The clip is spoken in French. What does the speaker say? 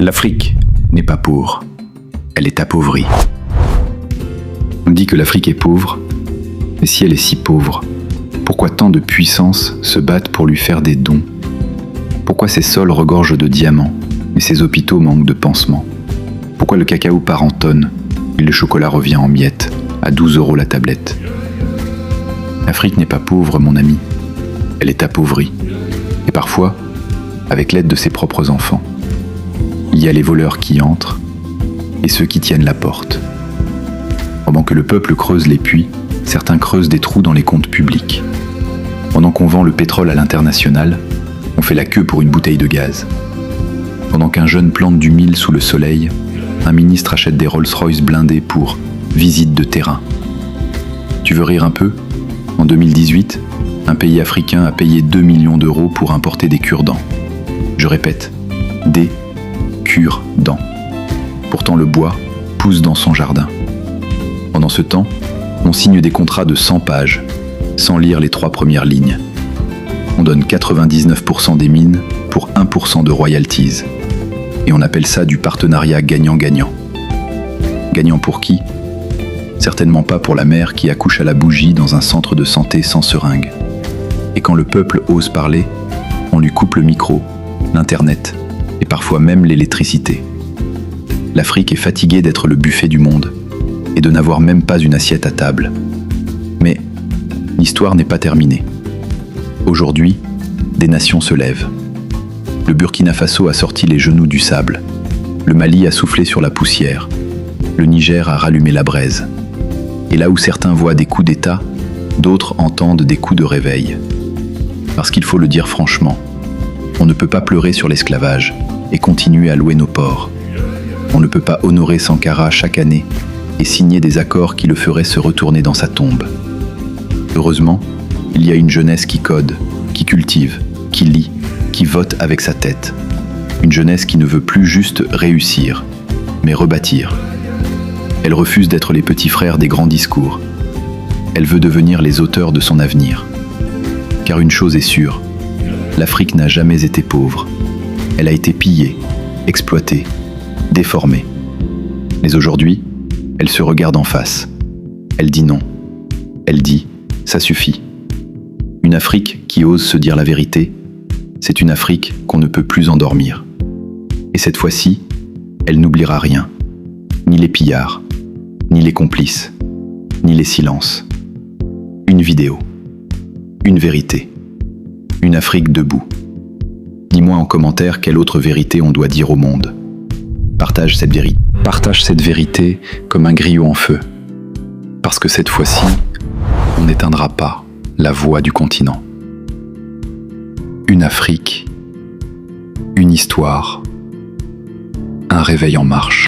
L'Afrique n'est pas pauvre, elle est appauvrie. On dit que l'Afrique est pauvre, mais si elle est si pauvre, pourquoi tant de puissances se battent pour lui faire des dons? Pourquoi ses sols regorgent de diamants, mais ses hôpitaux manquent de pansements? Pourquoi le cacao part en tonnes, et le chocolat revient en miettes, à 12 € la tablette? L'Afrique n'est pas pauvre, mon ami, elle est appauvrie, et parfois, avec l'aide de ses propres enfants. Il y a les voleurs qui entrent et ceux qui tiennent la porte. Pendant que le peuple creuse les puits, certains creusent des trous dans les comptes publics. Pendant qu'on vend le pétrole à l'international, on fait la queue pour une bouteille de gaz. Pendant qu'un jeune plante du mil sous le soleil, un ministre achète des Rolls-Royce blindés pour visite de terrain. Tu veux rire un peu? En 2018, un pays africain a payé 2 millions d'euros pour importer des cure-dents. Je répète, des cure-dents. Pourtant le bois pousse dans son jardin. Pendant ce temps, on signe des contrats de 100 pages, sans lire les 3 premières lignes. On donne 99% des mines pour 1% de royalties. Et on appelle ça du partenariat gagnant-gagnant. Gagnant pour qui? Certainement pas pour la mère qui accouche à la bougie dans un centre de santé sans seringue. Et quand le peuple ose parler, on lui coupe le micro, l'internet et parfois même l'électricité. L'Afrique est fatiguée d'être le buffet du monde et de n'avoir même pas une assiette à table. Mais l'histoire n'est pas terminée. Aujourd'hui, des nations se lèvent. Le Burkina Faso a sorti les genoux du sable. Le Mali a soufflé sur la poussière. Le Niger a rallumé la braise. Et là où certains voient des coups d'État, d'autres entendent des coups de réveil. Parce qu'il faut le dire franchement, on ne peut pas pleurer sur l'esclavage et continuer à louer nos ports. On ne peut pas honorer Sankara chaque année et signer des accords qui le feraient se retourner dans sa tombe. Heureusement, il y a une jeunesse qui code, qui cultive, qui lit, qui vote avec sa tête. Une jeunesse qui ne veut plus juste réussir, mais rebâtir. Elle refuse d'être les petits frères des grands discours. Elle veut devenir les auteurs de son avenir. Car une chose est sûre, l'Afrique n'a jamais été pauvre. Elle a été pillée, exploitée, déformée. Mais aujourd'hui, elle se regarde en face. Elle dit non. Elle dit « ça suffit ». Une Afrique qui ose se dire la vérité, c'est une Afrique qu'on ne peut plus endormir. Et cette fois-ci, elle n'oubliera rien. Ni les pillards, ni les complices, ni les silences. Une vidéo. Une vérité. Une Afrique debout. Dis-moi en commentaire quelle autre vérité on doit dire au monde. Partage cette vérité. Partage cette vérité comme un griot en feu. Parce que cette fois-ci, on n'éteindra pas la voix du continent. Une Afrique, une histoire, un réveil en marche.